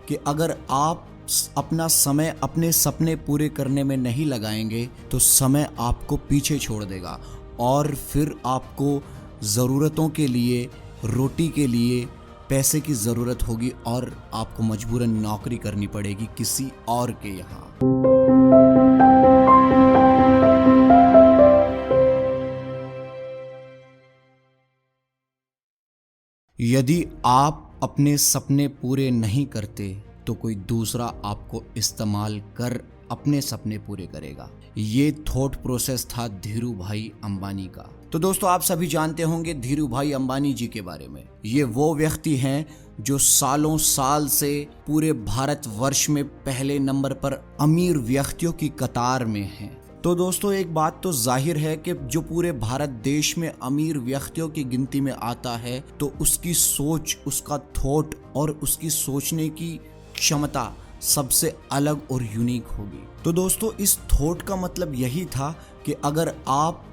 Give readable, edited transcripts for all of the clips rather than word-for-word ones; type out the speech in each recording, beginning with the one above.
कि अगर आप अपना समय अपने सपने पूरे करने में नहीं लगाएंगे तो समय आपको पीछे छोड़ देगा और फिर आपको ज़रूरतों के लिए, रोटी के लिए पैसे की ज़रूरत होगी और आपको मजबूरन नौकरी करनी पड़ेगी किसी और के यहाँ। यदि आप अपने सपने पूरे नहीं करते तो कोई दूसरा आपको इस्तेमाल कर अपने सपने पूरे करेगा। ये थॉट प्रोसेस था धीरू भाई अंबानी का। तो दोस्तों, आप सभी जानते होंगे धीरू भाई अंबानी जी के बारे में। ये वो व्यक्ति हैं जो सालों साल से पूरे भारतवर्ष में पहले नंबर पर अमीर व्यक्तियों की कतार में हैं। तो दोस्तों, एक बात तो जाहिर है कि जो पूरे भारत देश में अमीर व्यक्तियों की गिनती में आता है तो उसकी सोच, उसका थॉट और उसकी सोचने की क्षमता सबसे अलग और यूनिक होगी। तो दोस्तों, इस थॉट का मतलब यही था कि अगर आप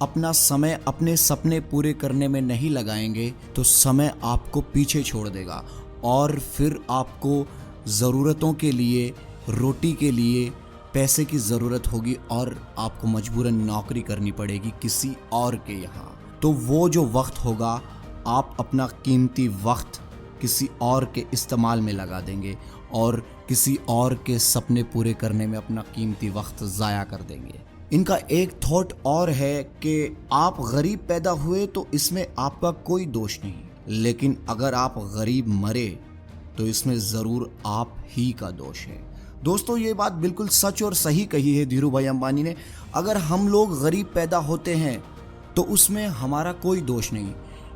अपना समय अपने सपने पूरे करने में नहीं लगाएंगे तो समय आपको पीछे छोड़ देगा और फिर आपको ज़रूरतों के लिए, रोटी के लिए पैसे की ज़रूरत होगी और आपको मजबूरन नौकरी करनी पड़ेगी किसी और के यहाँ। तो वो जो वक्त होगा, आप अपना कीमती वक्त किसी और के इस्तेमाल में लगा देंगे और किसी और के सपने पूरे करने में अपना कीमती वक्त ज़ाया कर देंगे। इनका एक थॉट और है कि आप गरीब पैदा हुए तो इसमें आपका कोई दोष नहीं, लेकिन अगर आप गरीब मरे तो इसमें ज़रूर आप ही का दोष है। दोस्तों, ये बात बिल्कुल सच और सही कही है धीरू भाई अंबानी ने। अगर हम लोग गरीब पैदा होते हैं तो उसमें हमारा कोई दोष नहीं,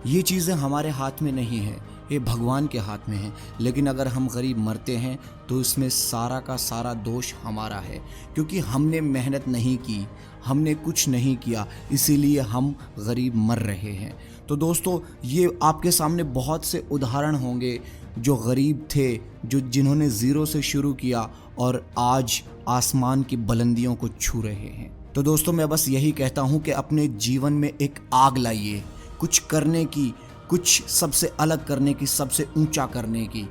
ये चीज़ें हमारे हाथ में नहीं है, ये भगवान के हाथ में है। लेकिन अगर हम गरीब मरते हैं तो इसमें सारा का सारा दोष हमारा है, क्योंकि हमने मेहनत नहीं की, हमने कुछ नहीं किया, इसीलिए हम गरीब मर रहे हैं। तो दोस्तों, ये आपके सामने बहुत से उदाहरण होंगे जो गरीब थे, जिन्होंने ज़ीरो से शुरू किया और आज आसमान की बुलंदियों को छू रहे हैं। तो दोस्तों, मैं बस यही कहता हूँ कि अपने जीवन में एक आग लाइए, कुछ करने की, कुछ सबसे अलग करने की, सबसे ऊंचा करने की,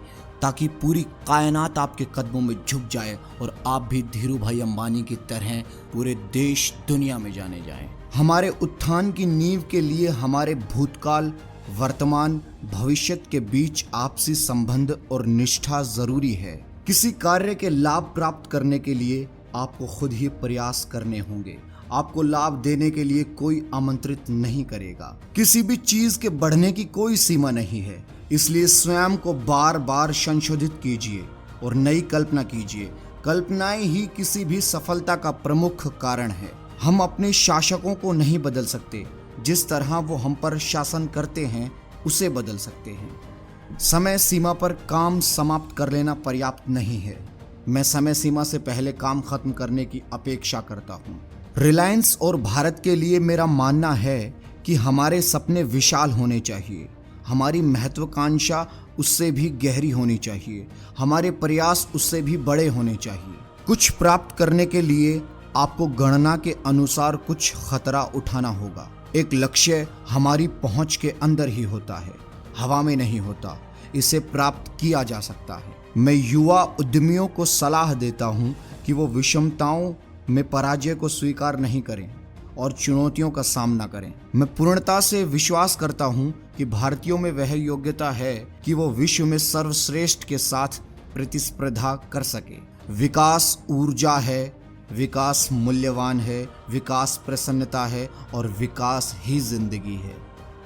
ताकि पूरी कायनात आपके कदमों में झुक जाए और आप भी धीरू भाई अंबानी की तरह पूरे देश दुनिया में जाने जाएं। हमारे उत्थान की नींव के लिए हमारे भूतकाल, वर्तमान, भविष्य के बीच आपसी संबंध और निष्ठा जरूरी है। किसी कार्य के लाभ प्राप्त करने के लिए आपको खुद ही प्रयास करने होंगे। आपको लाभ देने के लिए कोई आमंत्रित नहीं करेगा। किसी भी चीज के बढ़ने की कोई सीमा नहीं है, इसलिए स्वयं को बार बार संशोधित कीजिए और नई कल्पना कीजिए। कल्पनाएं ही किसी भी सफलता का प्रमुख कारण है। हम अपने शासकों को नहीं बदल सकते, जिस तरह वो हम पर शासन करते हैं उसे बदल सकते हैं। समय सीमा पर काम समाप्त कर लेना पर्याप्त नहीं है। मैं समय सीमा से पहले काम खत्म करने की अपेक्षा करता हूँ। रिलायंस और भारत के लिए मेरा मानना है कि हमारे सपने विशाल होने चाहिए, हमारी महत्वाकांक्षा उससे भी गहरी होनी चाहिए, हमारे प्रयास उससे भी बड़े होने चाहिए। कुछ प्राप्त करने के लिए आपको गणना के अनुसार कुछ खतरा उठाना होगा। एक लक्ष्य हमारी पहुंच के अंदर ही होता है, हवा में नहीं होता। इसे प्राप्त किया जा सकता है। मैं युवा उद्यमियों को सलाह देता हूं कि वो विषमताओं में पराजय को स्वीकार नहीं करें और चुनौतियों का सामना करें। मैं पूर्णता से विश्वास करता हूं कि भारतीयों में वह योग्यता है कि वो विश्व में सर्वश्रेष्ठ के साथ प्रतिस्पर्धा कर सके। विकास ऊर्जा है, विकास मूल्यवान है, विकास प्रसन्नता है और विकास ही जिंदगी है।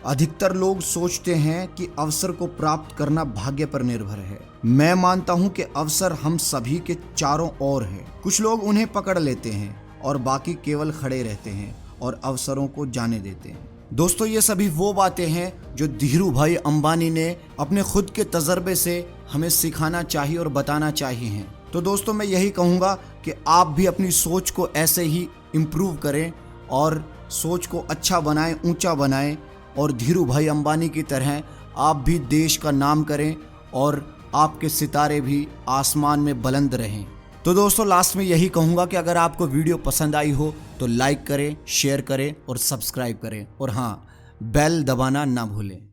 अधिकतर लोग सोचते हैं कि अवसर को प्राप्त करना भाग्य पर निर्भर है। मैं मानता हूं कि अवसर हम सभी के चारों ओर है। कुछ लोग उन्हें पकड़ लेते हैं और बाकी केवल खड़े रहते हैं और अवसरों को जाने देते हैं। दोस्तों, ये सभी वो बातें हैं जो धीरू भाई अंबानी ने अपने खुद के तजर्बे से हमें सिखाना चाहिए और बताना चाहिए हैं। तो दोस्तों, मैं यही कहूँगा कि आप भी अपनी सोच को ऐसे ही इम्प्रूव करें और सोच को अच्छा बनाएं, ऊंचा बनाएं और धीरू भाई अंबानी की तरह आप भी देश का नाम करें और आपके सितारे भी आसमान में बुलंद रहें। तो दोस्तों, लास्ट में यही कहूँगा कि अगर आपको वीडियो पसंद आई हो तो लाइक करें, शेयर करें और सब्सक्राइब करें और हाँ, बेल दबाना ना भूलें।